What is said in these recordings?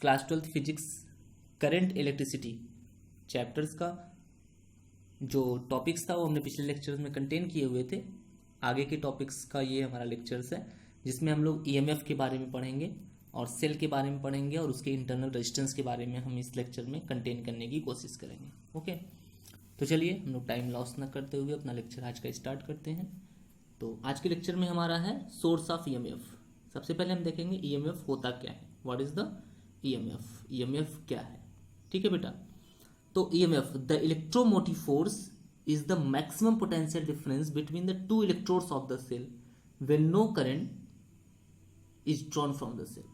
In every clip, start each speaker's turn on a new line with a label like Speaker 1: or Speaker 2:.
Speaker 1: Class 12 physics current electricity chapters का जो topics था वो हमने पिछले लेक्चर्स में कंटेन किए हुए थे। आगे के टॉपिक्स का ये हमारा लेक्चर्स है जिसमें हम लोग ईएमएफ के बारे में पढ़ेंगे और सेल के बारे में पढ़ेंगे और उसके इंटरनल रेजिस्टेंस के बारे में हम इस लेक्चर में कंटेन करने की कोशिश करेंगे। ओके, तो चलिए हम लोग टाइम लॉस न करते हुए अपना लेक्चर आज का स्टार्ट करते हैं। तो आज के लेक्चर में हमारा है सोर्स ऑफ ईएमएफ। सबसे पहले हम देखेंगे ईएमएफ होता क्या है, what is the EMF, EMF क्या है। ठीक है बेटा, तो EMF the electromotive force is the maximum potential difference between the two electrodes of the cell when no current is drawn from the cell.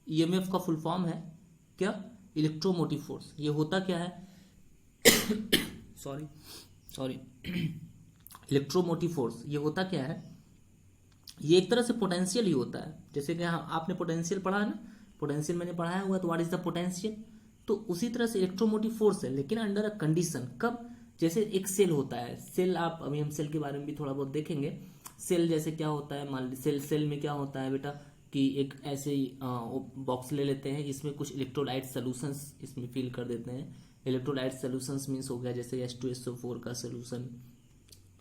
Speaker 1: EMF का फुल फॉर्म है क्या, electromotive force. ये होता क्या है सॉरी इलेक्ट्रोमोटिव फोर्स ये होता क्या है, ये एक तरह से पोटेंशियल ही होता है। जैसे कि आपने पोटेंशियल पढ़ा है ना, पोटेंशियल मैंने पढ़ाया हुआ, तो व्हाट इज द पोटेंशियल। तो उसी तरह से इलेक्ट्रोमोटिव फोर्स है, लेकिन अंडर अ कंडीशन। कब, जैसे एक सेल होता है, सेल आप अभी हम सेल के बारे में भी थोड़ा बहुत देखेंगे। सेल जैसे क्या होता है, मान लीजिए सेल में क्या होता है बेटा कि एक ऐसे बॉक्स ले लेते हैं, इसमें कुछ इलेक्ट्रोलाइट सोल्यूशंस इसमें फिल कर देते हैं। इलेक्ट्रोलाइट सोल्यूशंस मीन्स हो गया जैसे H2SO4 का सोल्यूशन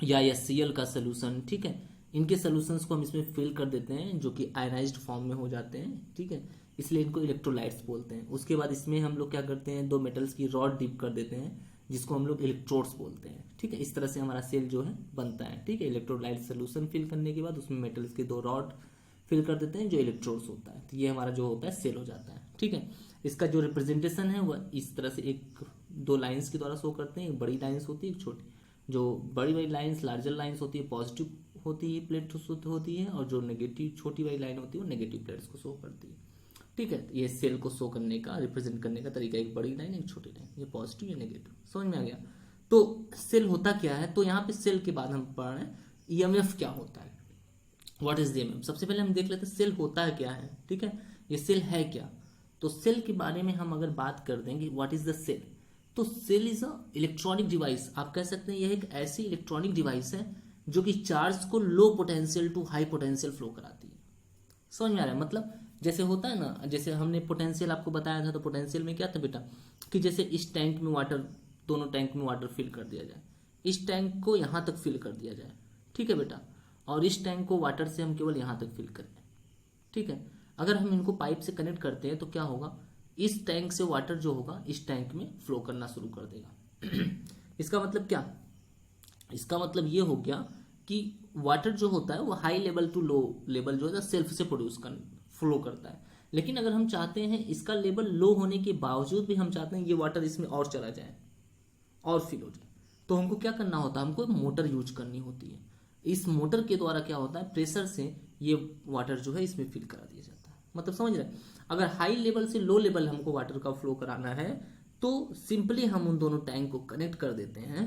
Speaker 1: या HCl का सोल्यूशन। ठीक है, इनके सोल्यूशंस को हम इसमें फिल कर देते हैं जो कि आयनाइज्ड फॉर्म में हो जाते हैं। ठीक है, इसलिए इनको इलेक्ट्रोलाइट्स बोलते हैं। उसके बाद इसमें हम लोग क्या करते हैं, दो मेटल्स की रॉड डिप कर देते हैं जिसको हम लोग इलेक्ट्रोड्स बोलते हैं। ठीक है, इस तरह से हमारा सेल जो है बनता है। ठीक है, इलेक्ट्रोलाइट सोल्यूशन फिल करने के बाद उसमें मेटल्स के दो रॉड फिल कर देते हैं जो इलेक्ट्रोड्स होता है। तो ये हमारा जो होता है सेल हो जाता है। ठीक है, इसका जो रिप्रेजेंटेशन है वह इस तरह से एक दो लाइंस के द्वारा शो करते हैं। एक बड़ी लाइंस होती है, एक छोटी। जो बड़ी बड़ी लाइंस लार्जर लाइंस होती है पॉजिटिव होती है, प्लेट होती है, और जो नेगेटिव छोटी वाली लाइन होती है वो नेगेटिव प्लेट्स को शो करती है। ठीक है, ये सेल को शो करने का, रिप्रेजेंट करने का तरीका, एक बड़ी लाइन एक छोटी लाइन, ये पॉजिटिव या नेगेटिव। समझ में आ गया। तो सेल होता क्या है, तो यहाँ पे सेल के बाद हम पढ़ रहे हैं ईएमएफ क्या होता है, व्हाट इज द ईएमएफ। सबसे पहले हम देख लेते हैं सेल होता है क्या है। ठीक है, ये सेल है क्या। तो सेल के बारे में हम अगर बात कर देंगे व्हाट इज द सेल, तो cell is a electronic device. आप कह सकते हैं यह एक ऐसी इलेक्ट्रॉनिक डिवाइस है जो कि चार्ज को low potential to high potential flow कराती है। समझ में आ रहा है, मतलब जैसे होता है ना, जैसे हमने पोटेंशियल आपको बताया था, तो पोटेंशियल में क्या था बेटा कि जैसे इस टैंक में वाटर, दोनों टैंक में वाटर फिल कर दिया जाए, इस टैंक को यहां तक फिल कर दिया जाए। ठीक है बेटा, और इस टैंक को वाटर से हम केवल यहां तक फिल करें। ठीक है, अगर हम इनको पाइप से कनेक्ट करते हैं तो क्या होगा, इस टैंक से वाटर जो होगा इस टैंक में फ्लो करना शुरू कर देगा। इसका मतलब क्या, इसका मतलब ये हो गया कि वाटर जो होता है वो high level to low level जो है सेल्फ से फ्लो करता है। लेकिन अगर हम चाहते हैं इसका लेवल लो होने के बावजूद भी हम चाहते हैं ये वाटर इसमें और चला जाए और फिल हो जाए, तो हमको क्या करना होता है, हमको मोटर यूज करनी होती है। इस मोटर के द्वारा क्या होता है, प्रेशर से ये वाटर जो है इसमें फिल करा दिया जाता है। मतलब समझ रहे हैं, अगर हाई लेवल से लो लेवल हमको वाटर का फ्लो कराना है तो सिंपली हम उन दोनों टैंक को कनेक्ट कर देते हैं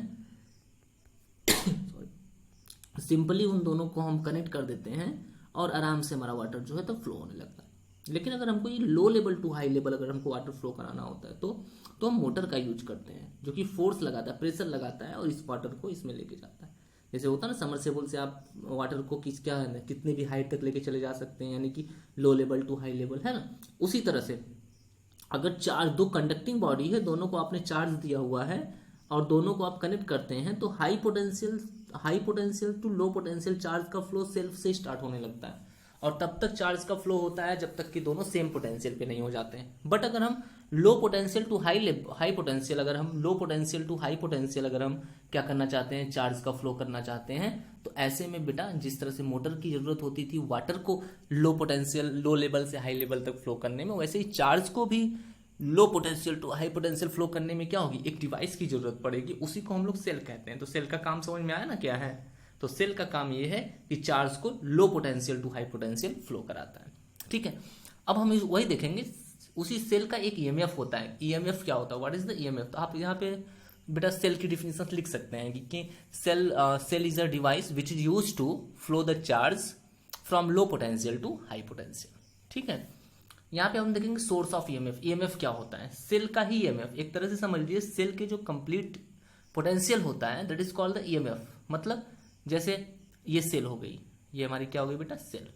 Speaker 1: सिंपली उन दोनों को हम कनेक्ट कर देते हैं और आराम से हमारा वाटर जो है तो फ्लो होने लगता है। लेकिन अगर हमको ये low level to high level अगर हमको वाटर फ्लो कराना होता है तो हम मोटर का यूज करते हैं जो कि फोर्स लगाता है, प्रेशर लगाता है और इस वाटर को इसमें लेके जाता है। जैसे होता है ना, समरसेबल से आप वाटर को कितने भी हाइट तक लेके चले जा सकते हैं, यानी कि low level to high level, है ना। उसी तरह से अगर चार्ज, दो कंडक्टिंग बॉडी है, दोनों को आपने चार्ज दिया हुआ है और दोनों को आप कनेक्ट करते हैं तो high potential to low potential charge का फ्लो सेल्फ से स्टार्ट होने लगता है और तब तक चार्ज का फ्लो होता है जब तक कि दोनों सेम पोटेंशियल पे नहीं हो जाते हैं। बट अगर हम low potential to high potential अगर हम low potential to high potential अगर हम क्या करना चाहते हैं, चार्ज का फ्लो करना चाहते हैं, तो ऐसे में बेटा जिस तरह से मोटर की जरूरत होती थी वाटर को लो पोटेंशियल लो लेवल से हाई लेवल तक फ्लो करने में, वैसे ही चार्ज को भी low potential to high potential flow करने में क्या होगी, एक डिवाइस की जरूरत पड़ेगी। उसी को हम लोग सेल कहते हैं। तो सेल का काम समझ में आया ना क्या है। तो सेल का काम ये है कि चार्ज को low potential to high potential flow कराता है। ठीक है, अब हम वही देखेंगे, उसी सेल का एक ईएमएफ होता है। ईएमएफ क्या होता है, व्हाट इज द ईएमएफ। तो आप यहाँ पे बेटा सेल की डिफिनेशन लिख सकते हैं कि cell is a device which is use to flow the charge from low potential to high potential. ठीक है, यहाँ पे हम देखेंगे सोर्स ऑफ ईएमएफ। ईएमएफ क्या होता है, सेल का ही ईएमएफ। एक तरह से समझ लीजिए सेल के जो कंप्लीट पोटेंशियल होता है that is called the EMF. मतलब जैसे ये सेल हो गई, ये हमारी क्या हो गई बेटा सेल।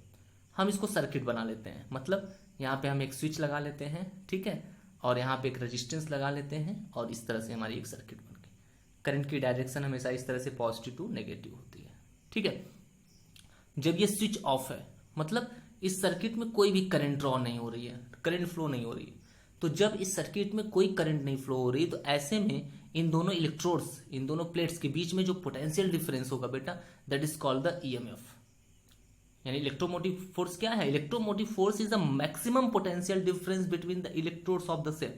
Speaker 1: हम इसको सर्किट बना लेते हैं, मतलब यहाँ पे हम एक स्विच लगा लेते हैं, ठीक है, और यहाँ पे एक रेजिस्टेंस लगा लेते हैं, और इस तरह से हमारी एक सर्किट बन गई। करंट की डायरेक्शन हमेशा इस तरह से पॉजिटिव टू नेगेटिव होती है, ठीक है। जब ये स्विच ऑफ है, मतलब इस सर्किट में कोई भी करंट ड्रॉ नहीं हो रही है, करंट फ्लो नहीं हो रही है, तो जब इस सर्किट में कोई करंट नहीं फ्लो हो रही, तो ऐसे में इन दोनों इलेक्ट्रोड्स, इन दोनों प्लेट्स के बीच में जो पोटेंशियल डिफरेंस होगा बेटा, that is called the EMF. यानी इलेक्ट्रोमोटिव फोर्स क्या है? Electromotive force is the maximum potential difference between the electrodes of the cell.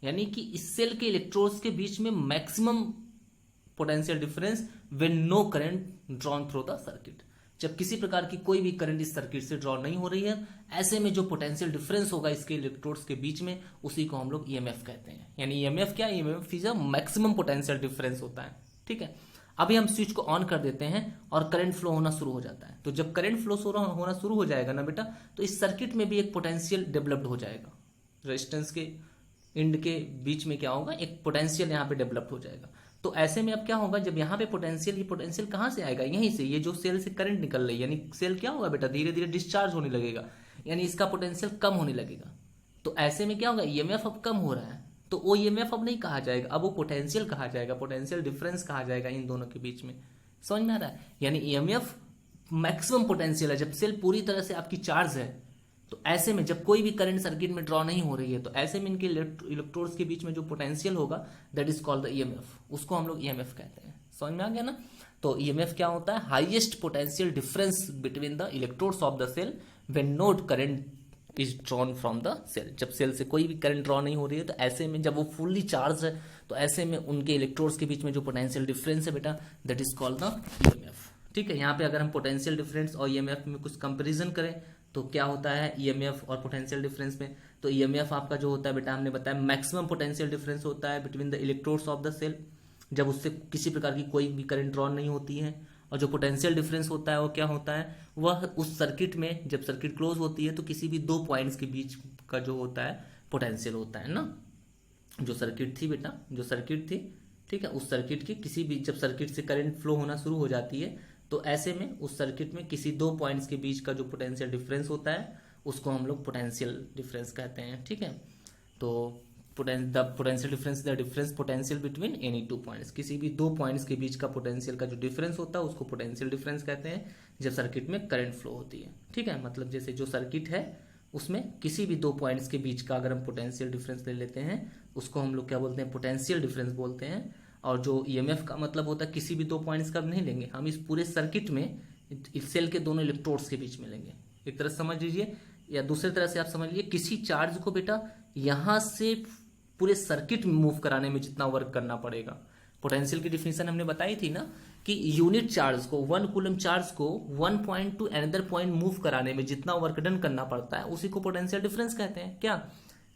Speaker 1: यानी कि इस सेल के इलेक्ट्रोड्स के बीच में maximum potential difference when no current drawn through the circuit. जब किसी प्रकार की कोई भी करंट इस सर्किट से ड्रॉ नहीं हो रही है, ऐसे में जो पोटेंशियल डिफरेंस होगा इसके इलेक्ट्रोड्स के बीच में, उसी को हम लोग ईएमएफ कहते हैं। यानी ईएमएफ क्या है? EMF is a maximum potential difference होता है, ठीक है। अभी हम स्विच को ऑन कर देते हैं और करंट फ्लो होना शुरू हो जाता है। तो जब करंट फ्लो होना शुरू हो जाएगा ना बेटा, तो इस सर्किट में भी एक पोटेंशियल डेवलप्ड हो जाएगा। रेजिस्टेंस के इंड के बीच में क्या होगा? एक पोटेंशियल यहाँ पे डेवलप्ड हो जाएगा। तो ऐसे में अब क्या होगा? जब यहाँ पे पोटेंशियल, ये पोटेंशियल कहाँ से आएगा? यहीं से। ये जो सेल से करंट निकल रही है, यानी सेल क्या होगा बेटा? धीरे धीरे डिस्चार्ज होने लगेगा, यानी इसका पोटेंशियल कम होने लगेगा। तो ऐसे में क्या होगा? ईएमएफ अब कम हो रहा है, तो वो ईएमएफ अब नहीं कहा जाएगा, अब वो पोटेंशियल कहा जाएगा, पोटेंशियल डिफरेंस कहा जाएगा इन दोनों के बीच में। समझ में आ रहा है? यानी ईएमएफ मैक्सिमम पोटेंशियल है जब सेल पूरी तरह से आपकी चार्ज है। तो ऐसे में जब कोई भी करंट सर्किट में ड्रॉ नहीं हो रही है, तो ऐसे में इनके इलेक्ट्रोड्स के बीच में जो पोटेंशियल होगा, that is called the EMF. उसको हम लोग ईएमएफ कहते हैं। समझ में आ गया ना? तो ईएमएफ क्या होता है? Highest potential difference between the electrodes of the cell when no current is drawn from the cell. जब सेल से कोई भी करंट ड्रॉ नहीं हो रही है, तो ऐसे में जब वो फुल्ली चार्ज है, तो ऐसे में उनके इलेक्ट्रोड्स के बीच में जो पोटेंशियल डिफरेंस है बेटा, that is called the EMF. ठीक है। यहाँ पे अगर हम पोटेंशियल डिफरेंस और ईएमएफ में कुछ कंपेरिजन करें, तो क्या होता है ईएमएफ और पोटेंशियल डिफरेंस में? तो ईएमएफ आपका जो होता है बेटा, हमने बताया मैक्सिमम पोटेंशियल डिफरेंस होता है between the electrodes of the cell, जब उससे किसी प्रकार की कोई भी करंट ड्रॉ नहीं होती है। और जो पोटेंशियल डिफरेंस होता है वो क्या होता है? वह उस सर्किट में, जब सर्किट क्लोज होती है, तो किसी भी दो पॉइंट्स के बीच का जो होता है पोटेंशियल होता है ना। जो सर्किट थी बेटा, जो सर्किट थी, ठीक है, उस सर्किट की किसी भी, जब सर्किट से करंट फ्लो होना शुरू हो जाती है, तो ऐसे में उस सर्किट में किसी दो पॉइंट्स के बीच का जो पोटेंशियल डिफरेंस होता है, उसको हम लोग पोटेंशियल डिफरेंस कहते हैं। ठीक है। तो the potential difference the difference potential between any two points. किसी भी दो पॉइंट्स के बीच का पोटेंशियल का जो डिफरेंस होता है, उसको पोटेंशियल डिफरेंस कहते हैं, जब सर्किट में करंट फ्लो होती है। ठीक है। मतलब जैसे जो सर्किट है उसमें किसी भी दो पॉइंट्स के बीच का अगर हम पोटेंशियल डिफरेंस ले लेते हैं, उसको हम लोग क्या बोलते हैं? पोटेंशियल डिफरेंस बोलते हैं। और जो ईएमएफ का मतलब होता है, किसी भी दो पॉइंट्स का नहीं लेंगे हम, इस पूरे सर्किट में इस सेल के दोनों इलेक्ट्रोड्स के बीच में लेंगे। एक तरह से समझ लीजिए, या दूसरी तरह से आप समझ लीजिए, किसी चार्ज को बेटा यहां से पूरे सर्किट में मूव कराने में जितना वर्क करना पड़ेगा। पोटेंशियल की डिफिनेशन हमने बताई थी ना, कि यूनिट चार्ज को, 1 कूलम चार्ज को 1 point two another point move कराने में जितना वर्क डन करना पड़ता है, उसी को पोटेंशियल डिफरेंस कहते हैं। क्या?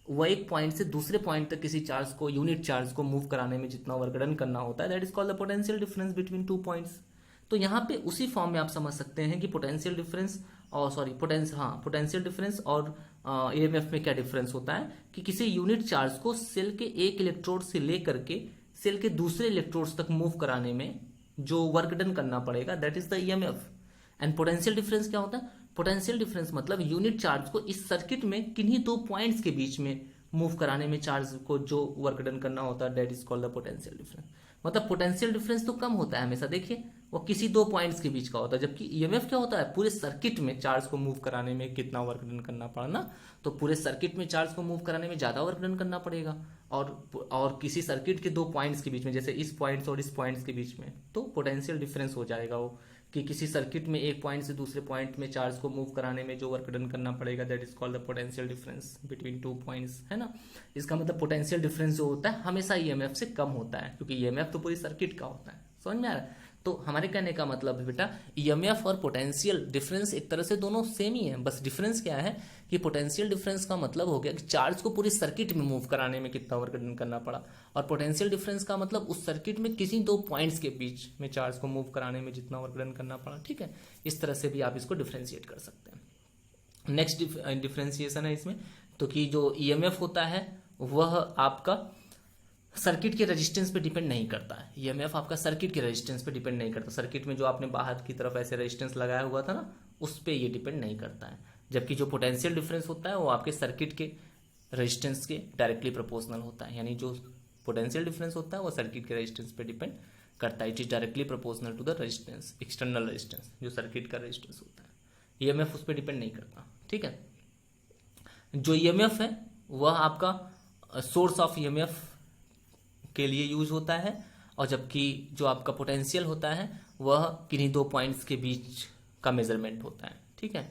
Speaker 1: वह एक पॉइंट से दूसरे पॉइंट तक किसी चार्ज को, यूनिट चार्ज को मूव कराने में जितना वर्क डन करना होता है, that is called the potential difference between two points. तो यहाँ पे उसी फॉर्म में आप समझ सकते हैं कि पोटेंशियल डिफरेंस और पोटेंशियल डिफरेंस और ईएमएफ में क्या डिफरेंस होता है, कि किसी यूनिट चार्ज को सेल के एक इलेक्ट्रोड से लेकर के सेल के दूसरे इलेक्ट्रोड्स तक मूव कराने में जो वर्क डन करना पड़ेगा, that is the EMF. And potential difference क्या होता है? पोटेंशियल डिफरेंस मतलब यूनिट चार्ज को इस सर्किट में किन्हीं दो पॉइंट्स के बीच में मूव कराने में चार्ज को जो वर्क डन करना होता है, that is called the potential difference. मतलब पोटेंशियल डिफरेंस तो कम होता है हमेशा, देखिए वो किसी दो पॉइंट्स के बीच का होता है, जबकि ईएमएफ क्या होता है? पूरे सर्किट में चार्ज को मूव कराने में कितना वर्क डन करना पड़ा ना, तो पूरे सर्किट में चार्ज को मूव कराने में ज्यादा वर्क डन करना पड़ेगा। और किसी सर्किट के दो पॉइंट्स के बीच में, जैसे इस पॉइंट्स और इस पॉइंट्स के बीच में, तो पोटेंशियल डिफरेंस हो जाएगा वो, कि किसी सर्किट में एक पॉइंट से दूसरे पॉइंट में चार्ज को मूव कराने में जो वर्क डन करना पड़ेगा, that is called the potential difference between two points, है ना। इसका मतलब पोटेंशियल डिफरेंस जो होता है हमेशा ईएमएफ से कम होता है, क्योंकि ईएमएफ तो पूरी सर्किट का होता है। समझ में आ रहा है? तो हमारे कहने का मतलब है बेटा, ईएमएफ और पोटेंशियल डिफरेंस एक तरह से दोनों सेम ही है, बस डिफरेंस क्या है कि पोटेंशियल डिफरेंस का मतलब हो गया कि चार्ज को पूरी सर्किट में मूव कराने में कितना वर्क डन करना पड़ा, और पोटेंशियल डिफरेंस का मतलब उस सर्किट में किसी दो पॉइंट्स के बीच में चार्ज को मूव कराने में जितना वर्क डन करना पड़ा। ठीक है। इस तरह से भी आप इसको डिफरेंशिएट कर सकते हैं। नेक्स्ट डिफरेंशिएशन है इसमें, तो कि जो ईएमएफ होता है वह आपका सर्किट के रेजिस्टेंस पे डिपेंड नहीं करता है। ईएमएफ आपका सर्किट के रेजिस्टेंस पे डिपेंड नहीं करता। सर्किट में जो आपने बाहर की तरफ ऐसे रेजिस्टेंस लगाया हुआ था ना, उस पे ये डिपेंड नहीं करता है। जबकि जो पोटेंशियल डिफरेंस होता है वो आपके सर्किट के रेजिस्टेंस के डायरेक्टली प्रोपोर्शनल होता है। यानी जो पोटेंशियल डिफरेंस होता है वो सर्किट के रेजिस्टेंस पे डिपेंड करता है। It is directly proportional to the resistance, external resistance जो सर्किट का रेजिस्टेंस होता है। ईएमएफ उस पर डिपेंड नहीं करता, ठीक है। जो ईएमएफ है वह आपका सोर्स ऑफ ईएमएफ के लिए यूज होता है, और जबकि जो आपका पोटेंशियल होता है वह किन्हीं दो पॉइंट्स के बीच का मेजरमेंट होता है, ठीक है।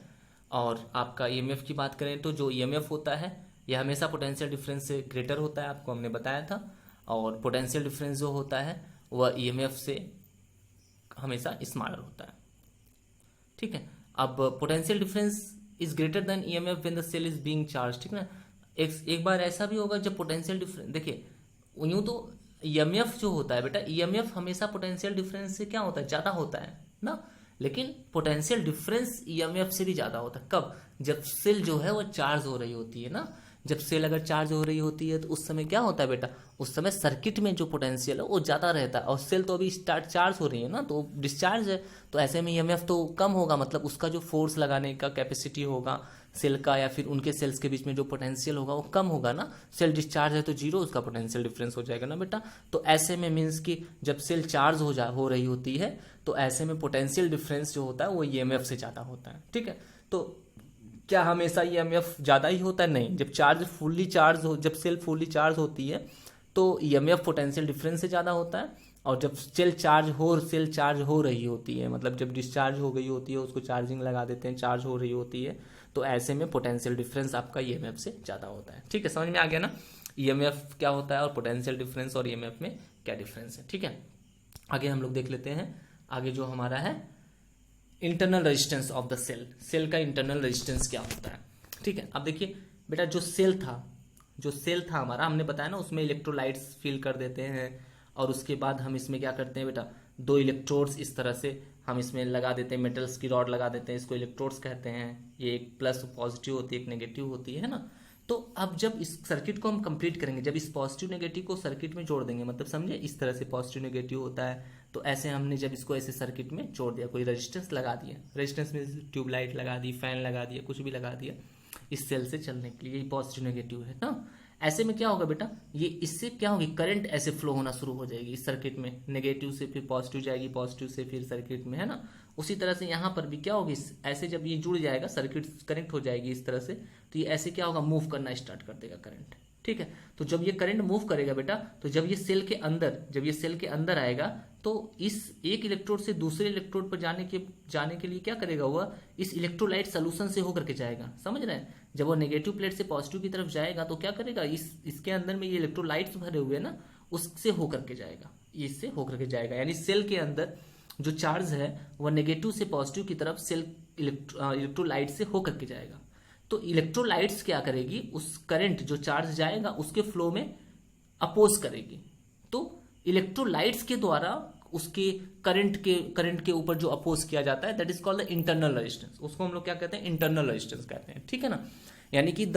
Speaker 1: और आपका ईएमएफ की बात करें तो जो ईएमएफ होता है यह हमेशा पोटेंशियल डिफरेंस से ग्रेटर होता है, आपको हमने बताया था। और पोटेंशियल डिफरेंस जो होता है वह ईएमएफ से हमेशा स्मॉलर होता है, ठीक है। अब potential difference is greater than EMF when the cell is being charge, ठीक ना। एक बार ऐसा भी होगा जब पोटेंशियल डिफरेंस, देखिए यूं तो ईएमएफ जो होता है बेटा, ईएमएफ हमेशा पोटेंशियल डिफरेंस से क्या होता है, ज्यादा होता है ना। लेकिन पोटेंशियल डिफरेंस ईएमएफ से भी ज्यादा होता है कब, जब सेल जो है वो चार्ज हो रही होती है ना। जब सेल अगर चार्ज हो रही होती है तो उस समय क्या होता है बेटा, उस समय सर्किट में जो पोटेंशियल है वो ज्यादा रहता है, और सेल तो अभी स्टार्ट चार्ज हो रही है ना, तो डिस्चार्ज है, तो ऐसे में ईएमएफ तो कम होगा, मतलब उसका जो फोर्स लगाने का कैपेसिटी होगा सेल का, या फिर उनके सेल्स के बीच में जो पोटेंशियल होगा वो कम होगा ना। सेल डिस्चार्ज है तो जीरो उसका पोटेंशियल डिफरेंस हो जाएगा ना बेटा। तो ऐसे में मीन्स कि जब सेल चार्ज हो रही होती है तो ऐसे में पोटेंशियल डिफरेंस जो होता है वो ईएमएफ से ज्यादा होता है, ठीक है। तो क्या हमेशा ईएमएफ ज्यादा ही होता है, नहीं। जब सेल फुल्ली चार्ज होती है तो ईएमएफ पोटेंशियल डिफरेंस से ज्यादा होता है, और जब सेल चार्ज हो रही होती है, मतलब जब डिस्चार्ज हो गई होती है उसको चार्जिंग लगा देते हैं, चार्ज हो रही होती है, तो ऐसे में पोटेंशियल डिफरेंस आपका ईएमएफ से ज्यादा होता है, ठीक है। समझ में आ गया ना ईएमएफ क्या होता है और पोटेंशियल डिफरेंस और ईएमएफ में क्या डिफरेंस है, ठीक है। आगे हम लोग देख लेते हैं, आगे जो हमारा है internal resistance of the cell का इंटरनल रेजिस्टेंस क्या होता है, ठीक है। अब देखिए बेटा, जो सेल था हमारा, हमने बताया ना उसमें इलेक्ट्रोलाइट्स फिल कर देते हैं, और उसके बाद हम इसमें क्या करते हैं बेटा, दो इलेक्ट्रोड्स इस तरह से हम इसमें लगा देते हैं, मेटल्स की रॉड लगा देते हैं, इसको इलेक्ट्रोड्स कहते हैं। ये एक प्लस पॉजिटिव होती है, एक नेगेटिव होती है ना। तो अब जब इस सर्किट को हम कंप्लीट करेंगे, जब इस पॉजिटिव नेगेटिव को सर्किट में जोड़ देंगे, मतलब समझे इस तरह से पॉजिटिव नेगेटिव होता है, तो ऐसे हमने जब इसको ऐसे सर्किट में जोड़ दिया, कोई रेजिस्टेंस लगा दिया, रेजिस्टेंस में ट्यूबलाइट लगा दी, फैन लगा दिया, कुछ भी लगा दिया इस सेल से चलने के लिए, ये पॉजिटिव नेगेटिव है ना। ऐसे में क्या होगा बेटा, ये इससे क्या होगी, करंट ऐसे फ्लो होना शुरू हो जाएगी इस सर्किट में, नेगेटिव से फिर पॉजिटिव जाएगी, पॉजिटिव से फिर सर्किट में, है ना। उसी तरह से यहाँ पर भी क्या होगी, ऐसे जब ये जुड़ जाएगा, सर्किट कनेक्ट हो जाएगी इस तरह से, तो ये ऐसे क्या होगा, मूव करना स्टार्ट कर देगा करंट, ठीक है। तो जब ये करंट मूव करेगा बेटा, तो जब ये सेल के अंदर आएगा, तो इस एक इलेक्ट्रोड से दूसरे इलेक्ट्रोड पर जाने के लिए क्या करेगा, वह इस इलेक्ट्रोलाइट सोल्यूशन से होकर के जाएगा, समझ रहे हैं। जब वो नेगेटिव प्लेट से पॉजिटिव की तरफ जाएगा तो क्या करेगा, इसके अंदर में ये इलेक्ट्रोलाइट्स भरे हुए हैं ना, उससे होकर के जाएगा, इससे होकर के जाएगा। यानी सेल के अंदर जो चार्ज है वह नेगेटिव से पॉजिटिव की तरफ सेल इलेक्ट्रोलाइट से होकर के जाएगा। तो इलेक्ट्रोलाइट्स क्या करेगी, उस करंट जो चार्ज जाएगा उसके फ्लो में अपोज करेगी। तो इलेक्ट्रोलाइट्स के द्वारा उसके करंट के ऊपर जो अपोज किया जाता है, that is called the internal resistance. उसको हम लोग क्या कहते हैं, इंटरनल रेजिस्टेंस कहते हैं, ठीक है ना। यानी कि the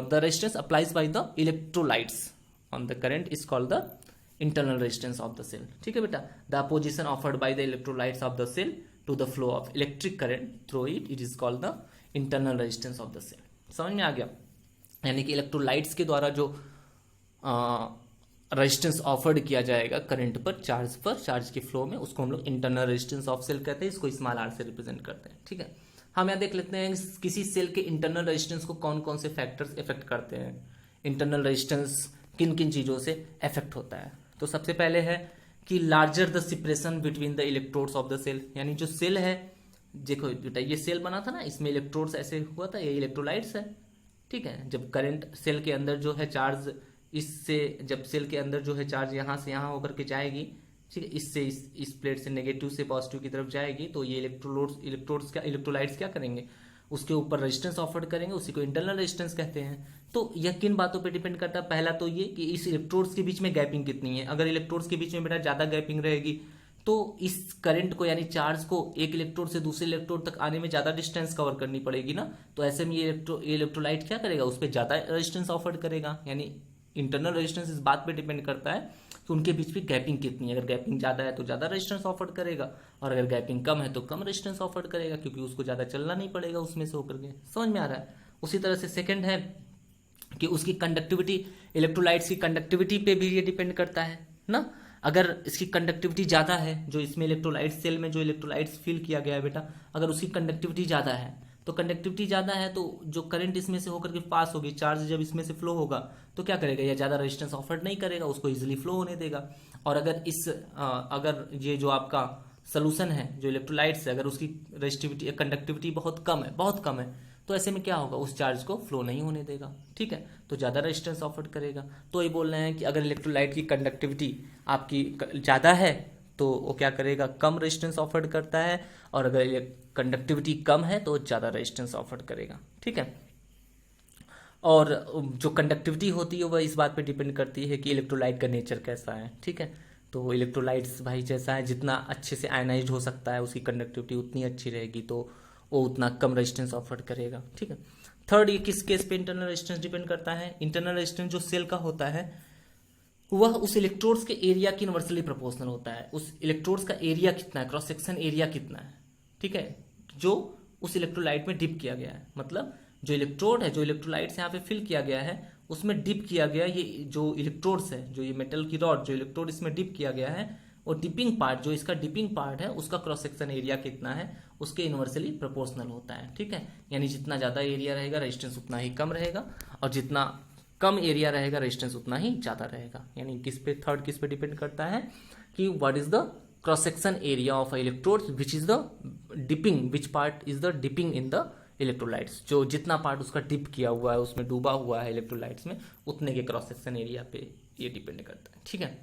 Speaker 1: resistance applies by the electrolytes on the current is called the internal resistance of the cell, ठीक है बेटा। The opposition offered by the electrolytes of the cell to the flow of electric current through it is called the internal resistance of the cell. समझ में आ गया। यानी कि electrolytes के द्वारा जो रेजिस्टेंस ऑफर्ड किया जाएगा करंट पर, चार्ज के फ्लो में, उसको हम लोग इंटरनल रेजिस्टेंस ऑफ सेल कहते हैं, इसको स्मॉल आर से रिप्रेजेंट करते हैं, ठीक है। हम यहाँ देख लेते हैं किसी सेल के इंटरनल रेजिस्टेंस को कौन कौन से फैक्टर्स इफेक्ट करते हैं, इंटरनल रेजिस्टेंस किन किन चीजों से इफेक्ट होता है। तो सबसे पहले है कि larger the separation between the electrodes of the cell, यानी जो सेल है, देखो बेटा ये सेल बना था ना, इसमें इलेक्ट्रोड्स ऐसे हुआ था, ये इलेक्ट्रोलाइट्स है, ठीक है। जब करंट सेल के अंदर जो है चार्ज, इससे जब सेल के अंदर जो है चार्ज यहाँ से यहाँ होकर के जाएगी, ठीक है, इससे इस प्लेट से नेगेटिव से पॉजिटिव की तरफ जाएगी, तो ये इलेक्ट्रोलाइट्स क्या करेंगे, उसके ऊपर रेजिस्टेंस ऑफर करेंगे, उसी को इंटरनल रेजिस्टेंस कहते हैं। तो यह किन बातों पे डिपेंड करता है, पहला तो ये कि इस इलेक्ट्रोड्स के बीच में गैपिंग कितनी है। अगर इलेक्ट्रोड्स के बीच में बेटा ज्यादा गैपिंग रहेगी तो इस करंट को, यानी चार्ज को एक इलेक्ट्रोड से दूसरे इलेक्ट्रोड तक आने में ज्यादा डिस्टेंस कवर करनी पड़ेगी ना। तो ऐसे में ये इलेक्ट्रोलाइट क्या करेगा, उस पर ज्यादा रेजिस्टेंस ऑफर करेगा, यानी इंटरनल रेजिस्टेंस इस बात पे डिपेंड करता है कि उनके बीच में गैपिंग कितनी है। अगर गैपिंग ज़्यादा है तो ज़्यादा रेजिस्टेंस ऑफर करेगा, और अगर गैपिंग कम है तो कम रेजिस्टेंस ऑफर करेगा, क्योंकि उसको ज़्यादा चलना नहीं पड़ेगा उसमें से होकर के। समझ में आ रहा है? उसी तरह से सेकेंड है कि उसकी कंडक्टिविटी, इलेक्ट्रोलाइट्स की कंडक्टिविटी पे भी ये डिपेंड करता है ना। अगर इसकी कंडक्टिविटी ज़्यादा है, जो इसमें इलेक्ट्रोलाइट्स, सेल में जो इलेक्ट्रोलाइट्स फिल किया गया है बेटा, अगर उसकी कंडक्टिविटी ज़्यादा है, तो कंडक्टिविटी ज़्यादा है तो जो करंट इसमें से होकर के पास होगी, चार्ज जब इसमें से फ्लो होगा तो क्या करेगा, यह ज़्यादा रेजिस्टेंस ऑफर नहीं करेगा, उसको इजीली फ्लो होने देगा। और अगर ये जो आपका सोल्यूशन है, जो इलेक्ट्रोलाइट्स है, अगर उसकी रेजिस्टिविटी, कंडक्टिविटी बहुत कम है, तो ऐसे में क्या होगा, उस चार्ज को फ्लो नहीं होने देगा। ठीक है, तो ज़्यादा रेजिस्टेंस ऑफर करेगा। तो ये बोल रहे हैं कि अगर इलेक्ट्रोलाइट की कंडक्टिविटी आपकी ज़्यादा है तो वो क्या करेगा, कम रेजिस्टेंस ऑफर करता है, और अगर कंडक्टिविटी कम है तो ज़्यादा रेजिस्टेंस ऑफर करेगा। ठीक है, और जो कंडक्टिविटी होती है वह इस बात पे डिपेंड करती है कि इलेक्ट्रोलाइट का नेचर कैसा है। ठीक है, तो इलेक्ट्रोलाइट्स भाई जैसा है, जितना अच्छे से आयनाइज्ड हो सकता है उसकी कंडक्टिविटी उतनी अच्छी रहेगी, तो वो उतना कम रेजिस्टेंस ऑफर करेगा। ठीक है, थर्ड, ये किस केस पे इंटरनल रेजिस्टेंस डिपेंड करता है। इंटरनल रेजिस्टेंस जो सेल का होता है वह उस इलेक्ट्रोड्स के एरिया की इनवर्सली प्रोपोर्शनल होता है। उस इलेक्ट्रोड्स का एरिया कितना है, क्रॉस सेक्शन एरिया कितना है, ठीक है, जो उस इलेक्ट्रोलाइट में डिप किया गया है। मतलब जो इलेक्ट्रोड है, जो इलेक्ट्रोलाइट यहाँ पे फिल किया गया है, उसमें डिप किया गया ये जो इलेक्ट्रोड्स है, जो ये मेटल की रॉड, जो इलेक्ट्रोड इसमें डिप किया गया है, और डिपिंग पार्ट, जो इसका डिपिंग पार्ट है, उसका क्रॉस सेक्शन एरिया कितना है, उसके इनवर्सली प्रोपोर्शनल होता है। ठीक है, यानी जितना ज्यादा एरिया रहेगा रेजिस्टेंस उतना ही कम रहेगा, और जितना कम एरिया रहेगा रेजिस्टेंस उतना ही ज्यादा रहेगा। यानी किस पे, थर्ड किस पे डिपेंड करता है कि what is the cross section area of electrode which is the dipping, which part is the dipping in the electrolytes, जो जितना पार्ट उसका डिप किया हुआ है, उसमें डूबा हुआ है इलेक्ट्रोलाइट्स में, उतने के क्रॉस सेक्शन एरिया पे ये डिपेंड करता है। ठीक है,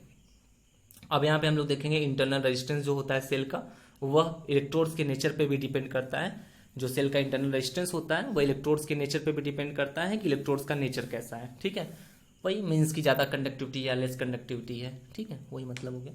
Speaker 1: अब यहाँ पे हम लोग देखेंगे इंटरनल रेजिस्टेंस जो होता है सेल का, वह इलेक्ट्रोड्स के नेचर पे भी डिपेंड करता है। जो सेल का इंटरनल रेजिस्टेंस होता है वह इलेक्ट्रोड्स के नेचर पे भी डिपेंड करता है कि इलेक्ट्रोड्स का नेचर कैसा है। ठीक है, वही मीन्स की ज्यादा कंडक्टिविटी या लेस कंडक्टिविटी है। ठीक है, वही मतलब हो गया।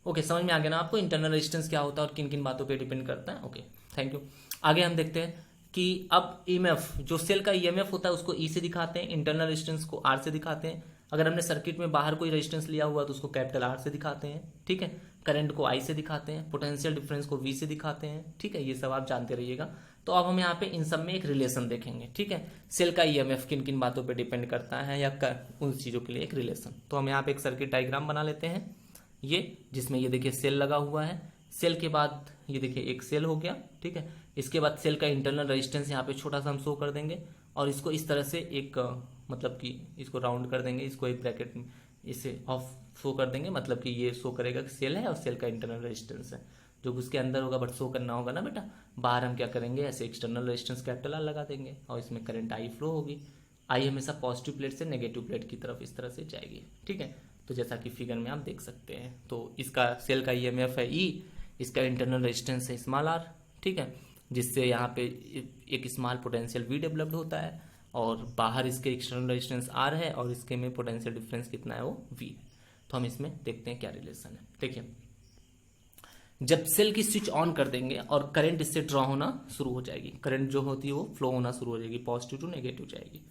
Speaker 1: ओके, समझ में आ गया ना आपको इंटरनल रेजिस्टेंस क्या होता है और किन किन बातों पे डिपेंड करता है। Okay, thank you. आगे हम देखते हैं कि अब ईएमएफ, जो सेल का ईएमएफ होता है उसको ई से दिखाते हैं, इंटरनल रेजिस्टेंस को आर से दिखाते हैं। अगर हमने सर्किट में बाहर कोई रेजिस्टेंस लिया हुआ तो उसको कैपिटल आर से दिखाते हैं। ठीक है, करंट को आई से दिखाते हैं, पोटेंशियल डिफरेंस को वी से दिखाते हैं। ठीक है, ये सब आप जानते रहिएगा। तो अब हम यहाँ पे इन सब में एक रिलेशन देखेंगे। ठीक है, सेल का ईएमएफ किन किन बातों पे डिपेंड करता है या उन चीजों के लिए एक रिलेशन। तो हम यहाँ पे एक सर्किट डायग्राम बना लेते हैं, ये जिसमें ये देखिए सेल लगा हुआ है। सेल के बाद ये देखिए एक सेल हो गया। ठीक है, इसके बाद सेल का इंटरनल रेजिस्टेंस यहाँ पे छोटा सा हम शो कर देंगे, और इसको इस तरह से एक मतलब कि इसको राउंड कर देंगे, इसको एक ब्रैकेट में इसे ऑफ शो कर देंगे, मतलब कि ये शो करेगा कि सेल है और सेल का इंटरनल रेजिस्टेंस है, जो उसके अंदर होगा बट शो करना होगा ना बेटा। बाहर हम क्या करेंगे, ऐसे एक्सटर्नल रेजिस्टेंस कैपिटल आर लगा देंगे, और इसमें करंट आई फ्लो होगी। आई हमेशा पॉजिटिव प्लेट से नेगेटिव प्लेट की तरफ इस तरह से जाएगी। ठीक है, तो जैसा कि फिगर में आप देख सकते हैं, तो इसका सेल का ईएमएफ है ई, इसका इंटरनल रेजिस्टेंस है स्मॉल आर। ठीक है, जिससे यहाँ पे एक स्मॉल पोटेंशियल वी डेवलप्ड होता है, और बाहर इसके एक्सटर्नल रेजिस्टेंस आर है, और इसके में पोटेंशियल डिफरेंस कितना है, वो वी है। तो हम इसमें देखते हैं क्या रिलेशन है। देखिए, जब सेल की स्विच ऑन कर देंगे और करंट इससे ड्रॉ होना शुरू हो जाएगी, करंट जो होती है वो फ्लो होना शुरू हो जाएगी, पॉजिटिव टू नेगेटिव जाएगी।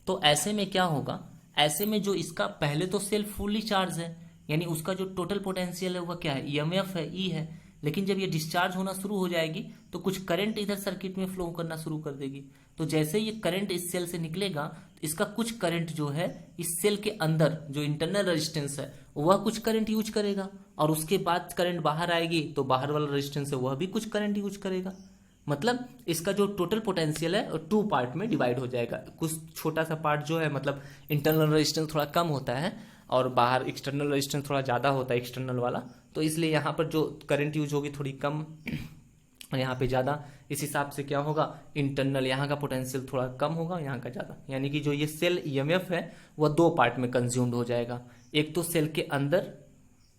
Speaker 1: तो ऐसे में क्या होगा, ऐसे में जो इसका पहले तो सेल फुल्ली चार्ज है, यानी उसका जो टोटल पोटेंशियल है वह क्या है, ईएमएफ है, ई है। लेकिन जब ये डिस्चार्ज होना शुरू हो जाएगी तो कुछ करंट इधर सर्किट में फ्लो करना शुरू कर देगी। तो जैसे ये करंट इस सेल से निकलेगा तो इसका कुछ करंट जो है इस सेल के अंदर जो इंटरनल रेजिस्टेंस है वह कुछ करंट यूज करेगा, और उसके बाद करंट बाहर आएगी तो बाहर वाला रेजिस्टेंस है वह भी कुछ करंट यूज करेगा। मतलब इसका जो टोटल पोटेंशियल है टू पार्ट में डिवाइड हो जाएगा। कुछ छोटा सा पार्ट जो है, मतलब इंटरनल रेजिस्टेंस थोड़ा कम होता है और बाहर एक्सटर्नल रेजिस्टेंस थोड़ा ज्यादा होता है एक्सटर्नल वाला, तो इसलिए यहाँ पर जो करंट यूज होगी थोड़ी कम और यहाँ पे ज्यादा। इस हिसाब से क्या होगा, इंटरनल यहाँ का पोटेंशियल थोड़ा कम होगा, यहाँ का ज्यादा। यानी कि जो ये सेल ईएमएफ है वह दो पार्ट में कंज्यूम्ड हो जाएगा, एक तो सेल के अंदर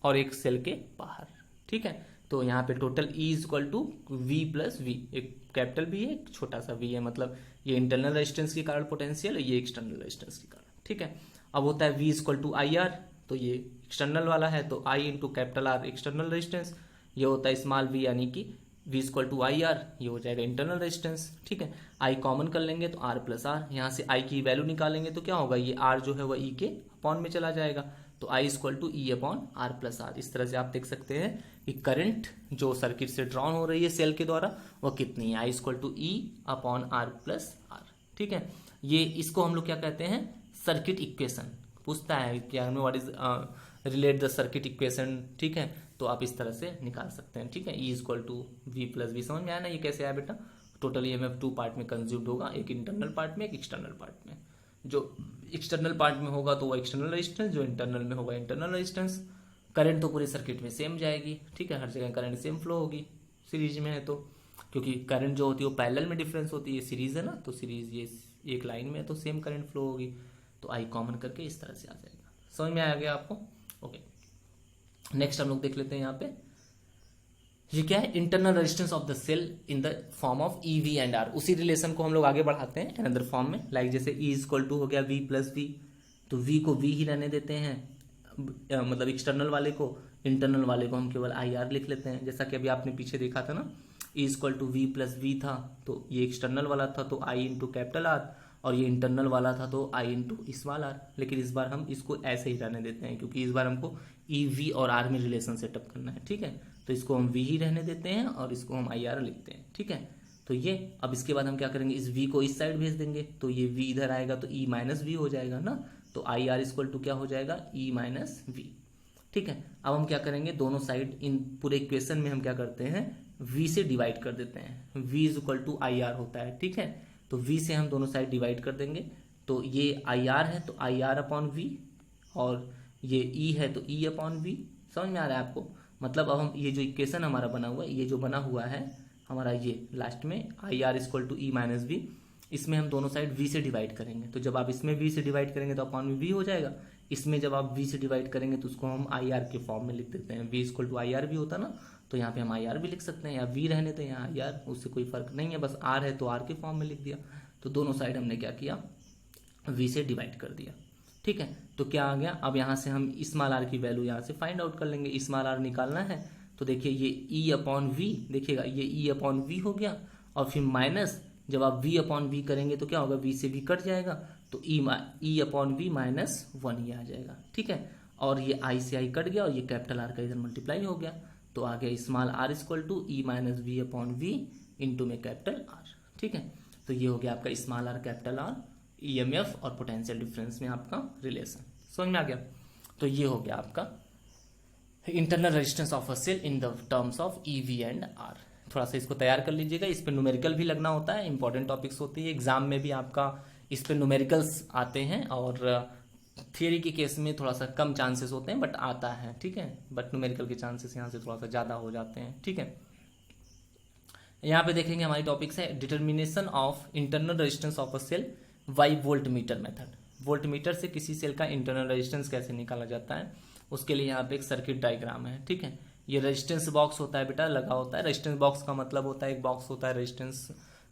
Speaker 1: और एक सेल के बाहर। ठीक है, तो यहाँ पे total E is equal to V plus V, एक कैपिटल भी है एक छोटा सा वी है, मतलब ये इंटरनल रेजिस्टेंस के कारण पोटेंशियल है, ये एक्सटर्नल रेजिस्टेंस के कारण। ठीक है, अब होता है V is equal to I R, तो ये एक्सटर्नल वाला है तो I into capital R external resistance, ये होता है स्मॉल वी यानी कि V equal to I R, ये हो जाएगा इंटरनल रेजिस्टेंस। ठीक है, I कॉमन कर लेंगे तो R प्लस आर, यहाँ से I की वैल्यू निकालेंगे तो क्या होगा, ये R जो है वह E के अपॉन में चला जाएगा, तो I equal to E upon R plus R. इस तरह से आप देख सकते हैं कि करंट जो सर्किट से ड्रॉन हो रही है सेल के द्वारा वह कितनी है, I equal to E upon R plus R. ठीक है, ये इसको हम लोग क्या कहते हैं, सर्किट इक्वेशन। पूछता है कि what is relate the circuit equation. ठीक है, तो आप इस तरह से निकाल सकते हैं। ठीक है, E equal to V plus V. समझ में आया ना ये कैसे आया बेटा। टोटल EMF 2 पार्ट में कंज्यूम्ड होगा, एक इंटरनल पार्ट में, एक एक्सटर्नल पार्ट में। जो एक्सटर्नल पार्ट में होगा तो वो एक्सटर्नल रेजिस्टेंस, जो इंटरनल में होगा इंटरनल रेजिस्टेंस। करंट तो पूरे सर्किट में सेम जाएगी। ठीक है, हर जगह करंट सेम फ्लो होगी, सीरीज में है तो, क्योंकि करंट जो होती है वो पैरेलल में डिफरेंस होती है, सीरीज है ना, तो सीरीज ये एक लाइन में है तो सेम करंट फ्लो होगी। तो आई कॉमन करके इस तरह से आ जाएगा। समझ में आ गया आपको। ओके, नेक्स्ट हम लोग देख लेते हैं यहाँ पे, ये क्या है, internal resistance of the cell in the form of E V and R. उसी रिलेशन को हम लोग आगे बढ़ाते हैं अनदर फॉर्म में, लाइक जैसे E इक्वल टू हो गया V प्लस वी, तो V को V ही रहने देते हैं, मतलब एक्सटर्नल वाले को, इंटरनल वाले को हम केवल IR लिख लेते हैं। जैसा कि अभी आपने पीछे देखा था ना, E equal to V plus V था तो ये एक्सटर्नल वाला था तो I इंटू कैपिटल R, और ये इंटरनल वाला था तो I इंटू स्मॉल r। लेकिन इस बार हम इसको ऐसे ही रहने देते हैं क्योंकि इस बार हमको E V और R में रिलेशन सेटअप करना है। ठीक है, तो इसको हम V ही रहने देते हैं और इसको हम IR लिखते हैं। ठीक है, तो ये अब इसके बाद हम क्या करेंगे, इस V को इस साइड भेज देंगे तो ये V इधर आएगा तो E माइनस वी हो जाएगा ना, तो IR इक्वल टू क्या हो जाएगा, E माइनस वी। ठीक है, अब हम क्या करेंगे, दोनों साइड इन पूरे इक्वेशन में हम क्या करते हैं, V से डिवाइड कर देते हैं। V is equal to IR होता है। ठीक है, तो V से हम दोनों साइड डिवाइड कर देंगे, तो ये IR है तो IR अपॉन V, और ये E है तो E अपॉन V। समझ में आ रहा है आपको। मतलब अब हम ये जो इक्वेशन हमारा बना हुआ है, ये जो बना हुआ है हमारा, ये लास्ट में IR equal to E minus V, इसमें हम दोनों साइड V से डिवाइड करेंगे। तो जब आप इसमें V से डिवाइड करेंगे तो अपॉन में V हो जाएगा, इसमें जब आप V से डिवाइड करेंगे तो उसको हम IR के फॉर्म में लिख देते हैं। V इक्वल टू IR भी होता ना, तो यहाँ पे हम IR भी लिख सकते हैं, या V रहने तो यहाँ IR, उससे कोई फर्क नहीं है, बस R है तो R के फॉर्म में लिख दिया। तो दोनों साइड हमने क्या किया, V से डिवाइड कर दिया। ठीक है, तो क्या आ गया, अब यहाँ से हम स्मॉल r की वैल्यू यहाँ से फाइंड आउट कर लेंगे। स्मॉल r निकालना है तो देखिए ये E अपॉन वी, देखिएगा ये E अपॉन वी हो गया, और फिर माइनस जब आप V अपॉन वी करेंगे तो क्या होगा, V से V कट जाएगा तो E अपॉन वी माइनस 1 ये आ जाएगा। ठीक है, और ये I से I कट गया और ये कैपिटल R का इधर मल्टीप्लाई हो गया, तो आ गया small r equal to E minus V upon V into में कैपिटल R। ठीक है, तो ये हो गया आपका small r capital R, EMF और पोटेंशियल डिफरेंस में आपका रिलेशन। समझ में आ गया। तो ये हो गया आपका internal resistance of a cell in the terms of EV and R। थोड़ा सा इसको तैयार कर लीजिएगा, इस पे न्यूमेरिकल भी लगना होता है, इंपॉर्टेंट टॉपिक्स होती है, एग्जाम में भी आपका इस पे न्यूमेरिकल्स आते हैं, और थियरी के केस में थोड़ा सा कम चांसेस होते हैं बट आता है। ठीक है, बट न्यूमेरिकल के चांसेस यहाँ से थोड़ा सा ज़्यादा हो जाते हैं। ठीक है, यहाँ पे देखेंगे हमारी टॉपिक्स है determination of internal resistance of a cell by volt meter method. Volt meter से किसी सेल का इंटरनल रेजिस्टेंस कैसे निकाला जाता है, उसके लिए यहाँ पे एक सर्किट डायग्राम है। ठीक है, ये रेजिस्टेंस बॉक्स होता है बेटा, लगा होता है। रेजिस्टेंस बॉक्स का मतलब होता है एक बॉक्स होता है रेजिस्टेंस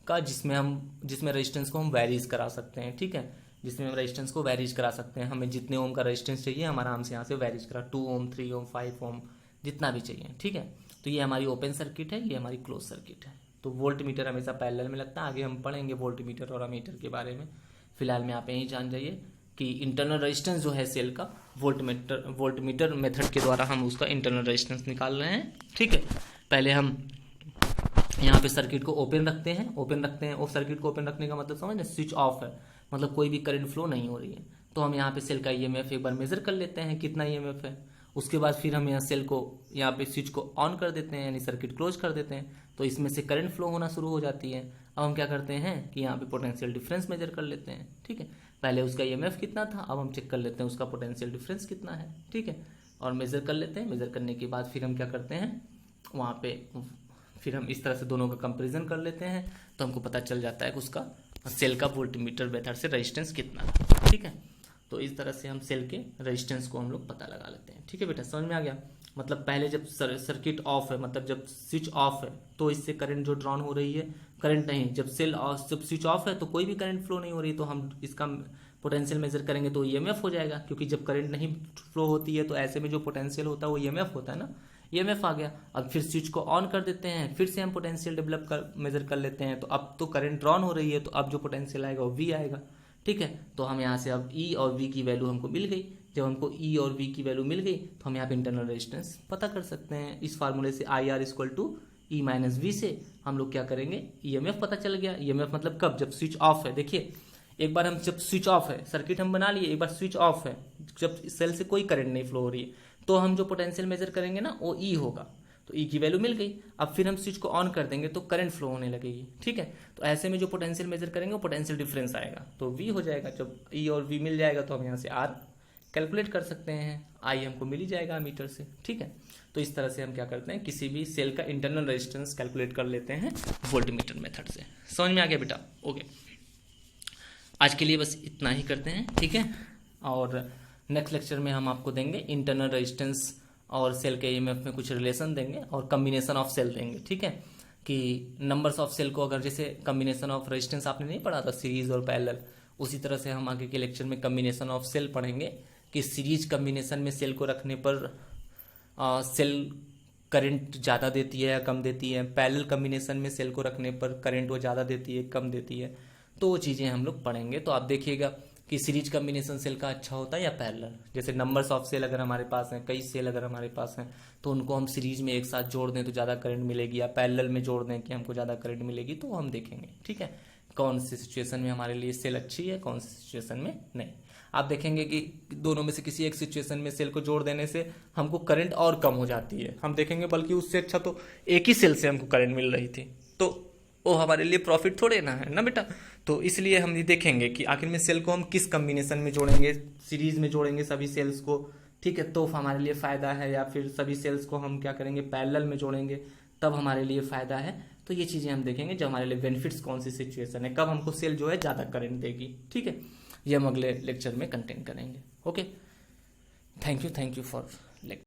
Speaker 1: का, जिसमें रेजिस्टेंस को हम वैरीज करा सकते हैं। ठीक है, जिसमें हम रेजिस्टेंस को वैरीज करा सकते हैं, हमें जितने ओम का रेजिस्टेंस चाहिए हम आराम से यहाँ से वैरीज करा, 2 ओम 3 ओम 5 ओम जितना भी चाहिए। ठीक है, तो ये हमारी ओपन सर्किट है, ये हमारी क्लोज सर्किट है। तो वोल्ट मीटर हमेशा पैरेलल में लगता है, आगे हम पढ़ेंगे वोल्ट मीटर और अमीटर के बारे में। फिलहाल में आप यही जान जाइए कि इंटरनल रेजिस्टेंस जो है सेल का, वोल्ट मीटर मेथड के द्वारा हम उसका इंटरनल रेजिस्टेंस निकाल रहे हैं। ठीक है, पहले हम यहाँ पे सर्किट को ओपन रखते हैं और सर्किट को ओपन रखने का मतलब समझ, स्विच ऑफ है, मतलब कोई भी करंट फ्लो नहीं हो रही है। तो हम यहाँ पे सेल का EMF एक बार मेजर कर लेते हैं कितना EMF है, उसके बाद फिर हम यहाँ सेल को यहाँ पे स्विच को ऑन कर देते हैं, यानी सर्किट क्लोज कर देते हैं, तो इसमें से करंट फ्लो होना शुरू हो जाती है। अब हम क्या करते हैं कि यहाँ पे पोटेंशियल डिफरेंस मेजर कर लेते हैं। ठीक है, पहले उसका EMF कितना था, अब हम चेक कर लेते हैं उसका पोटेंशियल डिफरेंस कितना है। ठीक है, और मेजर कर लेते हैं। मेजर करने के बाद फिर हम क्या करते हैं, वहाँ पे फिर हम इस तरह से दोनों का कंपेरिजन कर लेते हैं, तो हमको पता चल जाता है कि उसका सेल का वोल्ट मीटर मेथड से रेजिस्टेंस कितना है। ठीक है, तो इस तरह से हम सेल के रेजिस्टेंस को हम लोग पता लगा लेते हैं। ठीक है बेटा, समझ में आ गया। मतलब पहले जब सर्किट ऑफ है, मतलब जब स्विच ऑफ है तो इससे करंट जो ड्रॉन हो रही है, करंट नहीं, जब स्विच ऑफ है तो कोई भी करंट फ्लो नहीं हो रही, तो हम इसका पोटेंशियल मेजर करेंगे तो EMF हो जाएगा, क्योंकि जब करंट नहीं फ्लो होती है तो ऐसे में जो पोटेंशियल होता है वो EMF होता है ना, ईएमएफ आ गया। अब फिर स्विच को ऑन कर देते हैं, फिर से हम पोटेंशियल डेवलप कर मेजर कर लेते हैं, तो अब तो करंट ड्रॉन हो रही है, तो अब जो पोटेंशियल आएगा वो वी आएगा। ठीक है, तो हम यहाँ से अब ई और वी की वैल्यू हमको मिल गई। जब हमको ई और वी की वैल्यू मिल गई तो हम यहाँ पे इंटरनल रेजिस्टेंस पता कर सकते हैं। इस फार्मूले से I R equal to E minus V से हम लोग क्या करेंगे, ईएमएफ पता चल गया। ईएमएफ मतलब कब, जब स्विच ऑफ है। देखिए एक बार हम जब स्विच ऑफ है, सर्किट हम बना लिए, एक बार स्विच ऑफ है, जब सेल से कोई करंट नहीं फ्लो हो रही है, तो हम जो पोटेंशियल मेजर करेंगे ना वो ई होगा। तो ई की वैल्यू मिल गई। अब फिर हम स्विच को ऑन कर देंगे तो करंट फ्लो होने लगेगी। ठीक है, तो ऐसे में जो पोटेंशियल मेजर करेंगे वो पोटेंशियल डिफरेंस आएगा, तो वी हो जाएगा। जब ई और वी मिल जाएगा तो हम यहाँ से आर कैलकुलेट कर सकते हैं, आई हमको मिल ही जाएगा मीटर से। ठीक है, तो इस तरह से हम क्या करते हैं, किसी भी सेल का इंटरनल रेजिस्टेंस कैलकुलेट कर लेते हैं वोल्टमीटर मेथड से। समझ में आ गया बेटा? ओके, आज के लिए बस इतना ही करते हैं। ठीक है, और नेक्स्ट लेक्चर में हम आपको देंगे इंटरनल रेजिस्टेंस और सेल के ईएमएफ में कुछ रिलेशन देंगे और कम्बिनेशन ऑफ सेल देंगे। ठीक है, कि नंबर्स ऑफ सेल को अगर जैसे कम्बिनेशन ऑफ रेजिस्टेंस आपने नहीं पढ़ा था सीरीज और पैरेलल, उसी तरह से हम आगे के लेक्चर में कम्बिनेशन ऑफ सेल पढ़ेंगे कि सीरीज कम्बिनेशन में सेल को रखने पर सेल करंट ज़्यादा देती है या कम देती है, पैरेलल कम्बिनेशन में सेल को रखने पर करंट वो ज़्यादा देती है कम देती है, तो वो चीज़ें हम लोग पढ़ेंगे। तो आप देखिएगा कि सीरीज कम्बिनेशन सेल का अच्छा होता है या पैरेलल। जैसे नंबर्स ऑफ सेल अगर हमारे पास हैं, कई सेल अगर हमारे पास हैं, तो उनको हम सीरीज में एक साथ जोड़ दें तो ज़्यादा करंट मिलेगी, या पैरेलल में जोड़ दें कि हमको ज़्यादा करंट मिलेगी, तो हम देखेंगे। ठीक है, कौन सी सिचुएशन में हमारे लिए सेल अच्छी है, कौन सी सिचुएशन में नहीं। आप देखेंगे कि दोनों में से किसी एक सिचुएशन में सेल को जोड़ देने से हमको करंट और कम हो जाती है, हम देखेंगे बल्कि उससे अच्छा तो एक ही सेल से हमको करंट मिल रही थी, तो वो हमारे लिए प्रॉफिट थोड़े ना है ना बेटा। तो इसलिए हम ये देखेंगे कि आखिर में सेल को हम किस कम्बिनेशन में जोड़ेंगे, सीरीज में जोड़ेंगे सभी सेल्स को, ठीक है, तो हमारे लिए फ़ायदा है, या फिर सभी सेल्स को हम क्या करेंगे पैरेलल में जोड़ेंगे तब हमारे लिए फ़ायदा है। तो ये चीज़ें हम देखेंगे जो हमारे लिए बेनिफिट्स कौन सी सिचुएशन है, कब हमको सेल जो है ज़्यादा करंट देगी। ठीक है, ये हम अगले लेक्चर में कंटेन करेंगे। Okay, thank you for